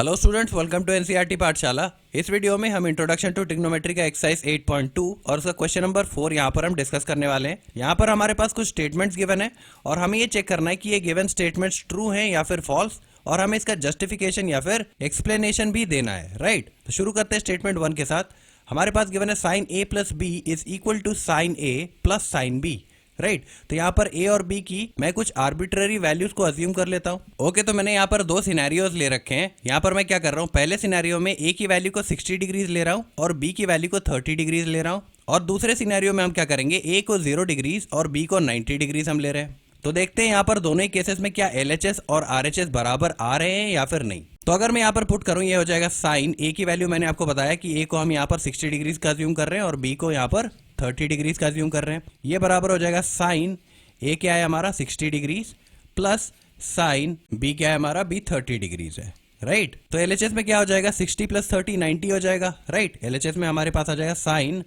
Hello students, welcome to NCERT Pathshala. इस video में हम इंट्रोडक्शन टू ट्रिग्नोमेट्री का एक्सरसाइज 8.2 और उसका क्वेश्चन नंबर 4 यहाँ पर हम डिस्कस करने वाले हैं। यहाँ पर हमारे पास कुछ स्टेटमेंट्स गिवन है और हमें ये चेक करना है कि ये गिवन स्टेटमेंट्स ट्रू हैं या फिर फॉल्स, और हमें इसका जस्टिफिकेशन या फिर एक्सप्लेनेशन भी देना है। राइट, तो शुरू करते हैं स्टेटमेंट 1 के साथ। हमारे पास गिवन है sine A plus B is equal to sine A plus sine B. Right, तो यहाँ पर ए और बी की मैं कुछ आर्बिट्ररी वैल्यूज को अज्यूम कर लेता हूँ। ओके, तो मैंने यहाँ पर दो सिनेरियोज ले रखे हैं। यहाँ पर मैं क्या कर रहा हूँ, पहले सिनेरियो में ए की वैल्यू को 60 डिग्रीज ले रहा हूँ और बी की वैल्यू को 30 डिग्रीज ले रहा हूँ, और दूसरे सिनेरियो में हम क्या करेंगे, ए को 0 डिग्रीज और बी को 90 डिग्रीज हम ले रहे हैं। तो देखते हैं यहाँ पर दोनों ही केसेस में क्या LHS और RHS बराबर आ रहे हैं या फिर नहीं। तो अगर मैं यहाँ पर पुट करूँ, ये हो जाएगा साइन ए की वैल्यू, मैंने आपको बताया कि ए को हम यहाँ पर 60 डिग्रीज का अज्यूम कर रहे हैं और बी को यहाँ पर 30 डिग्रीज का अज्यूम कर रहे हैं। ये बराबर हो जाएगा साइन ए क्या है हमारा 60 डिग्रीज प्लस साइन बी क्या है हमारा बी 30 डिग्रीज है। राइट, तो LHS में क्या हो जाएगा, 60 प्लस 30 90 हो जाएगा। राइट, LHS में हमारे पास आ जाएगा साइन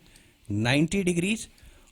90 डिग्रीज,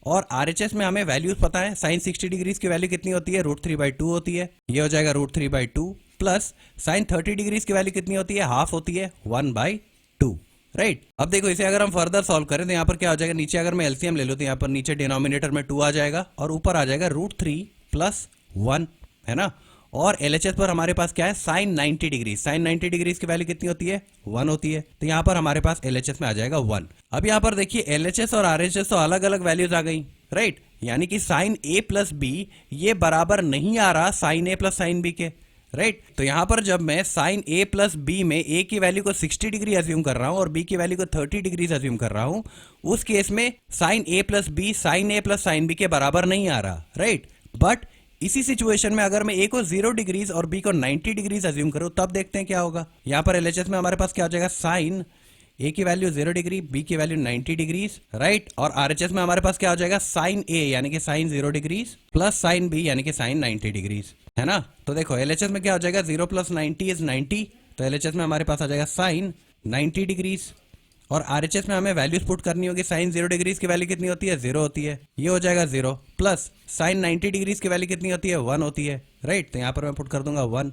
और RHS में हमें वैल्यूज पता है। साइन 60 डिग्रीज की वैल्यू कितनी होती है, √3/2 होती है। ये हो जाएगा √3/2 प्लस साइन 30 डिग्रीज की वैल्यू कितनी होती है, हाफ होती है, 1/2। राइट, अब देखो इसे अगर हम फर्दर सॉल्व करें तो यहाँ पर क्या हो जाएगा, नीचे अगर मैं एलसीएम ले लूँ तो यहाँ पर नीचे डिनोमिनेटर में 2 आ जाएगा और ऊपर आ जाएगा √3 + 1, है ना। और LHS पर हमारे पास क्या है, साइन 90 डिग्री। साइन 90 डिग्रीज की वैल्यू कितनी होती है, 1 होती है। तो यहाँ पर हमारे पास LHS में आ जाएगा 1। अब यहाँ पर देखिए LHS और RHS तो अलग अलग वैल्यूज आ गई। राइट, यानी कि साइन A प्लस बी ये बराबर नहीं आ रहा sine A plus sine B के। राइट, तो यहां पर जब मैं साइन ए प्लस बी में ए की वैल्यू को 60 डिग्री अज्यूम कर रहा हूं और बी की वैल्यू को 30 डिग्री अज्यूम कर रहा हूं, उस केस में sign A plus B sign A plus sine B के बराबर नहीं आ रहा। राइट, बट इसी सिचुएशन में अगर मैं ए को 0 डिग्रीज और बी को 90 डिग्रीज अज्यूम करूं, तब देखते हैं क्या होगा। यहां पर LHS में हमारे पास क्या हो जाएगा, साइन ए की वैल्यू 0 डिग्री, बी की वैल्यू 90 डिग्रीज। राइट, और RHS में हमारे पास क्या हो जाएगा, साइन ए यानी कि sine 0 degrees plus sine B यानी कि साइन 90 डिग्रीज, है ना। तो देखो LHS में क्या हो जाएगा, 0 + 90 = 90। तो LHS में हमारे पास आ जाएगा साइन 90 डिग्रीज, और RHS में हमें वैल्यूज पुट करनी होगी। साइन 0 डिग्रीज की वैल्यू कितनी होती है, 0 होती है। ये हो जाएगा 0 प्लस साइन 90 डिग्रीज की वैल्यू कितनी होती है, 1 होती है। राइट, तो यहाँ पर मैं पुट कर दूंगा 1।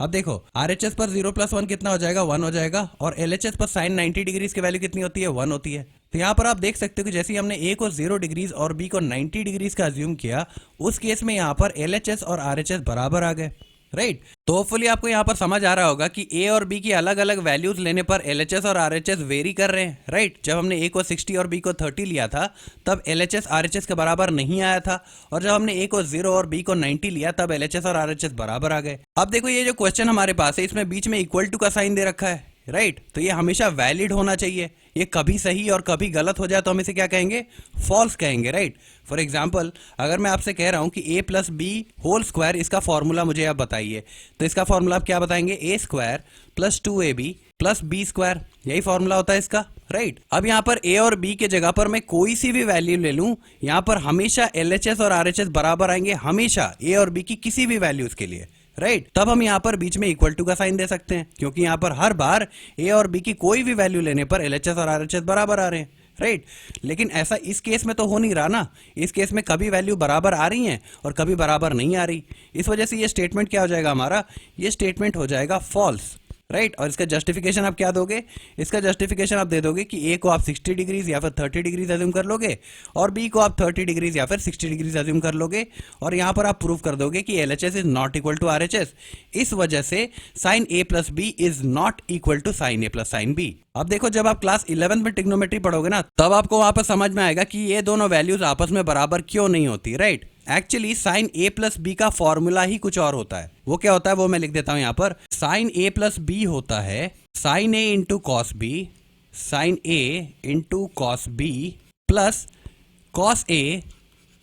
अब देखो RHS पर 0 + 1 कितना हो जाएगा, 1 हो जाएगा, और LHS पर साइन 90 डिग्रीज की वैल्यू कितनी होती है, 1 होती है। तो यहाँ पर आप देख सकते हो कि जैसे हमने A को 0 डिग्रीज और B को 90 डिग्रीज का अज्यूम किया, उस केस में यहाँ पर LHS और RHS बराबर आ गए। राइट, तो होपफुली आपको यहाँ पर समझ आ रहा होगा कि A और B की अलग अलग वैल्यूज लेने पर LHS और RHS वेरी कर रहे हैं। राइट, जब हमने A को 60 और B को 30 लिया था तब LHS RHS के बराबर नहीं आया था, और जब हमने A को 0 और B को 90 लिया तब LHS और RHS बराबर आ गए। अब देखो ये जो क्वेश्चन हमारे पास है, इसमें बीच में इक्वल टू का साइन दे रखा है। राइट, तो ये हमेशा वैलिड होना चाहिए। ये कभी सही और कभी गलत हो जाए तो हम इसे क्या कहेंगे, फॉल्स कहेंगे। राइट, फॉर एग्जाम्पल अगर मैं आपसे कह रहा हूं कि A + B होल स्क्वायर, इसका फॉर्मूला मुझे आप बताइए, तो इसका फॉर्मूला आप क्या बताएंगे, A² + 2AB + B², यही फॉर्मूला होता है इसका। राइट, अब यहाँ पर A और B के जगह पर मैं कोई सी भी वैल्यू ले लूं, यहाँ पर हमेशा LHS और RHS बराबर आएंगे, हमेशा A और B की किसी भी वैल्यूज के लिए। राइट, तब हम यहाँ पर बीच में इक्वल टू का साइन दे सकते हैं, क्योंकि यहाँ पर हर बार A और B की कोई भी वैल्यू लेने पर LHS और RHS बराबर आ रहे हैं। राइट, लेकिन ऐसा इस केस में तो हो नहीं रहा ना। इस केस में कभी वैल्यू बराबर आ रही हैं और कभी बराबर नहीं आ रही। इस वजह से ये स्टेटमेंट क्या हो जाएगा हमारा, ये स्टेटमेंट हो जाएगा फॉल्स। राइट, और इसका जस्टिफिकेशन आप क्या दोगे, इसका जस्टिफिकेशन आप दे दोगे कि A को आप 60 डिग्रीज या फिर 30 डिग्रीज अज्यूम कर लोगे, और B को आप 30 डिग्रीज या फिर 60 डिग्रीज अज्यूम कर लोगे, और यहाँ पर आप प्रूव कर दोगे कि LHS is not equal to RHS। इस वजह से sine A plus B is not equal to sine A plus sine B. अब देखो जब आप क्लास 11 में ट्रिग्नोमेट्री पढ़ोगे ना, तब आपको वहां पर समझ में आएगा कि ये दोनों वैल्यूज आपस में बराबर क्यों नहीं होती। Right, actually sine A plus B का फॉर्मूला ही कुछ और होता है। वो क्या होता है वो मैं लिख देता हूं यहाँ पर। साइन A प्लस बी होता है sine A into cos B, sine A into cos B plus cos A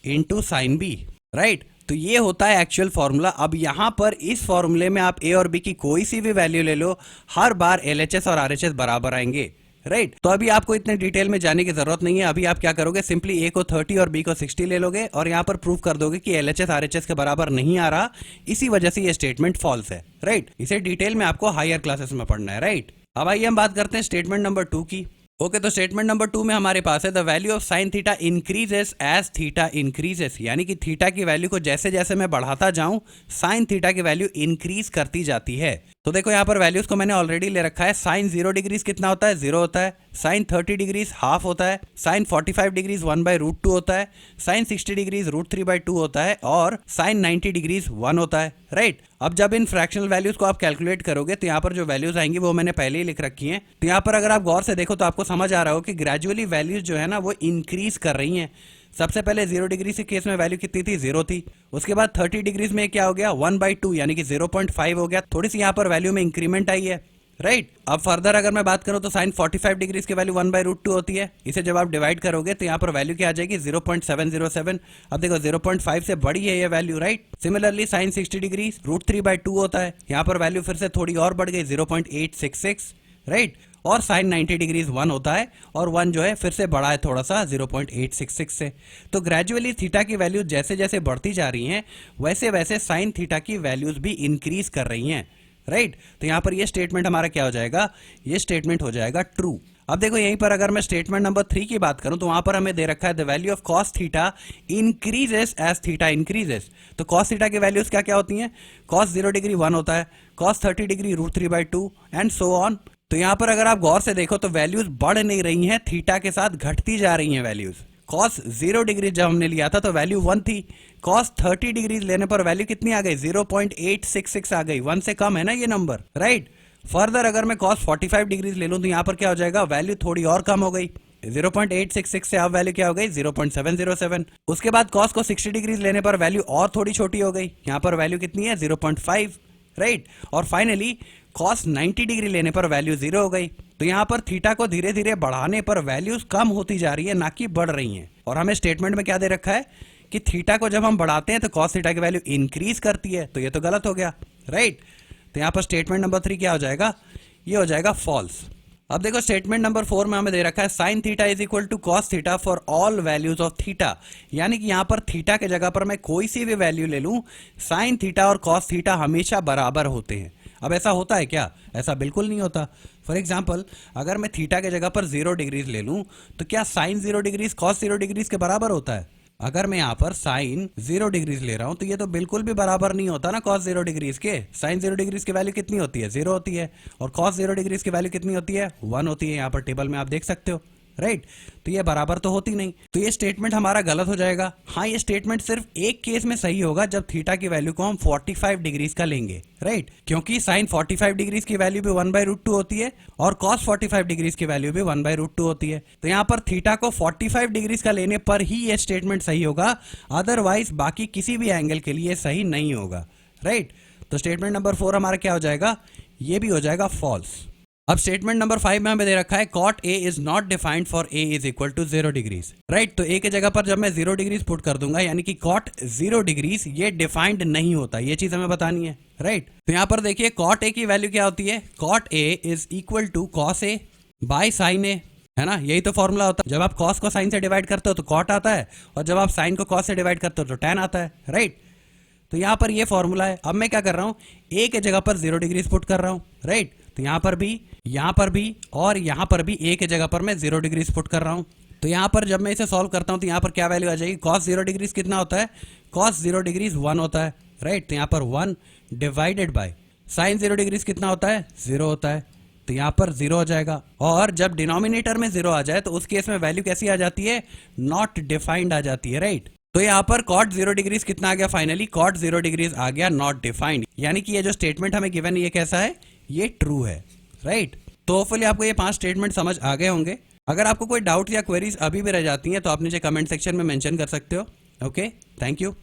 into sine B. Right, तो ये होता है एक्चुअल फॉर्मूला। अब यहाँ पर इस फॉर्मूले में आप A और B की कोई सी भी वैल्यू ले लो, हर बार LHS और RHS बराबर आएंगे। राइट, तो अभी आपको इतने डिटेल में जाने की जरूरत नहीं है। अभी आप क्या करोगे, सिंपली A को 30 और B को 60 ले लोगे और यहाँ पर प्रूव कर दोगे कि LHS RHS के बराबर नहीं आ रहा, इसी वजह से ये स्टेटमेंट फॉल्स है। राइट, इसे डिटेल में आपको हायर क्लासेस में पढ़ना है। राइट, अब आइए हम बात करते हैं स्टेटमेंट नंबर 2 की। ओके, तो स्टेटमेंट नंबर 2 में हमारे पास है the value of sine theta increases as theta increases, यानी कि थीटा की वैल्यू को जैसे जैसे मैं बढ़ाता जाऊं साइन थीटा की वैल्यू इंक्रीज करती जाती है। तो देखो यहाँ पर वैल्यूज को मैंने ऑलरेडी ले रखा है। साइन 0 डिग्रीज कितना होता है, 0 होता है। साइन 30 डिग्रीज हाफ होता है। साइन 45 डिग्रीज 1/√2 होता है। साइन 60 डिग्रीज √3/2 होता है। और साइन 90 डिग्रीज 1 होता है, राइट। अब जब इन फ्रैक्शनल वैल्यूज को आप कैलकुलेट करोगे तो यहाँ पर जो वैल्यूज आएंगी वो मैंने पहले ही लिख रखी हैं। तो यहाँ पर अगर आप गौर से देखो तो आपको समझ आ रहा हो कि ग्रेजुअली वैल्यूज जो है ना वो इंक्रीज कर रही हैं। सबसे पहले 0 डिग्री के केस में वैल्यू कितनी थी, 0 थी। उसके बाद 30 डिग्रीज में क्या हो गया, 1/2 यानी कि 0.5 हो गया। थोड़ी सी यहाँ पर वैल्यू में इंक्रीमेंट आई है, राइट। अब फर्दर अगर मैं बात करूं तो साइन 45 डिग्रीज की वैल्यू 1/√2 होती है। इसे जब आप डिवाइड करोगे तो यहाँ पर वैल्यू क्या आ जाएगी, 0.707। अब देखो 0.5 से बड़ी है ये value, right. Similarly sign 60 degree √3/2 होता है। यहाँ पर वैल्यू फिर से थोड़ी और बढ़ गई, 0.866, राइट। और साइन 90 डिग्रीज 1 होता है और 1 जो है फिर से बढ़ा है थोड़ा सा 0.866 से। तो ग्रेजुअली थीटा की वैल्यूज जैसे जैसे बढ़ती जा रही हैं वैसे वैसे साइन थीटा की वैल्यूज भी इंक्रीज कर रही हैं, राइट। तो यहाँ पर ये स्टेटमेंट हमारा क्या हो जाएगा, ये स्टेटमेंट हो जाएगा ट्रू। अब देखो यहीं पर अगर मैं स्टेटमेंट नंबर 3 की बात करूं तो वहां पर हमें दे रखा है the value of cos theta increases as theta increases. तो कॉस थीटा की वैल्यूज क्या क्या होती हैं, कॉस 0 डिग्री 1 होता है, cos 30 degree √3/2 and so on. तो यहाँ पर अगर आप गौर से देखो तो वैल्यूज बढ़ नहीं रही हैं, थीटा के साथ घटती जा रही हैं वैल्यूज। कॉस 0 डिग्री जब हमने लिया था तो वैल्यू 1 थी। कॉस 30 डिग्री लेने पर वैल्यू कितनी आ गई, 0.866 आ गई। 1 से कम है ना ये नंबर, राइट। फर्दर अगर मैं कॉस 45 डिग्रीज ले लूं तो यहाँ पर क्या हो जाएगा, वैल्यू थोड़ी और कम हो गई। 0.866 से अब वैल्यू क्या हो गई, 0.707। उसके बाद कॉस को 60 डिग्रीज लेने पर वैल्यू और थोड़ी छोटी हो गई। यहाँ पर वैल्यू कितनी है, 0.5, राइट। और फाइनली कॉस 90 डिग्री लेने पर वैल्यू 0 हो गई। तो यहाँ पर थीटा को धीरे धीरे बढ़ाने पर वैल्यूज कम होती जा रही है, ना कि बढ़ रही हैं। और हमें स्टेटमेंट में क्या दे रखा है कि थीटा को जब हम बढ़ाते हैं तो कॉस थीटा की वैल्यू इंक्रीज करती है। तो ये तो गलत हो गया, राइट। तो यहाँ पर स्टेटमेंट नंबर 3 क्या हो जाएगा, ये हो जाएगा फॉल्स। अब देखो स्टेटमेंट नंबर 4 में हमें दे रखा है sine theta is equal to cos theta for all values of theta. यानी कि यहाँ पर थीटा के जगह पर मैं कोई सी भी वैल्यू ले लूं, साइन थीटा और कॉस थीटा हमेशा बराबर होते हैं। अब ऐसा होता है क्या, ऐसा बिल्कुल नहीं होता। फॉर एग्जाम्पल अगर मैं थीटा के जगह पर 0 डिग्रीज ले लूं तो क्या साइन 0 डिग्रीज कॉस 0 डिग्रीज के बराबर होता है। अगर मैं यहाँ पर साइन 0 डिग्रीज ले रहा हूं तो ये तो बिल्कुल भी बराबर नहीं होता ना कॉस 0 डिग्रीज के। साइन 0 डिग्रीज की वैल्यू कितनी होती है, 0 होती है। और कॉस 0 डिग्रीज की वैल्यू कितनी होती है, 1 होती है। यहाँ पर टेबल में आप देख सकते हो, राइट। तो ये बराबर तो होती नहीं, तो ये स्टेटमेंट हमारा गलत हो जाएगा। हाँ, ये स्टेटमेंट सिर्फ एक केस में सही होगा जब थीटा की वैल्यू को हम 45 डिग्रीज का लेंगे, राइट। क्योंकि साइन 45 डिग्रीज की वैल्यू भी 1/√2 होती है और कॉस 45 डिग्रीज की वैल्यू भी 1/√2 होती है। तो यहाँ पर थीटा को 45 डिग्रीज का लेने पर ही ये स्टेटमेंट सही होगा, अदरवाइज बाकी किसी भी एंगल के लिए सही नहीं होगा, राइट। तो स्टेटमेंट नंबर 4 हमारा क्या हो जाएगा, ये भी हो जाएगा फॉल्स। अब स्टेटमेंट नंबर 5 में हमें दे रखा है cot A is not defined for A is equal to 0 degrees, right. तो ए के जगह पर जब मैं 0 डिग्रीज पुट कर दूंगा यानी कि कॉट 0 डिग्रीज ये डिफाइंड नहीं होता, ये चीज हमें बतानी है, राइट। तो यहाँ पर देखिए कॉट ए की वैल्यू क्या होती है, cot A is equal to cos A by sine A, है ना। यही तो फॉर्मूला होता है, जब आप कॉस को साइन से डिवाइड करते हो तो कॉट आता है और जब आप साइन को कॉस से डिवाइड करते हो तो टैन आता है, राइट। तो यहाँ पर ये फॉर्मूला है। अब मैं क्या कर रहा हूँ, ए के जगह पर 0 डिग्रीज पुट कर रहा हूँ, राइट। तो यहाँ पर भी और यहाँ पर भी ए के जगह पर मैं 0 डिग्रीज पुट कर रहा हूँ। तो यहाँ पर जब मैं इसे सॉल्व करता हूँ तो यहाँ पर क्या वैल्यू आ जाएगी, कॉस 0 डिग्रीज कितना होता है, कॉस 0 डिग्रीज 1 होता है, राइट। तो यहाँ पर 1 डिवाइडेड बाय साइन 0 डिग्रीज कितना होता है, 0 होता है। तो यहाँ पर 0 हो जाएगा। और जब डिनोमिनेटर में 0 आ जाए तो उस केस में वैल्यू कैसी आ जाती है, नॉट डिफाइंड आ जाती है, राइट। तो यहाँ पर कॉट 0 डिग्रीज कितना आ गया, फाइनली कॉट 0 डिग्रीज आ गया नॉट डिफाइंड। यानी कि ये जो स्टेटमेंट हमें गिवन है ये कैसा है, ये ट्रू है, राइट। तो होपफुली आपको ये 5 स्टेटमेंट समझ आ गए होंगे। अगर आपको कोई डाउट या क्वेरीज अभी भी रह जाती हैं तो आप नीचे कमेंट सेक्शन में मेंशन कर सकते हो। Okay, thank you.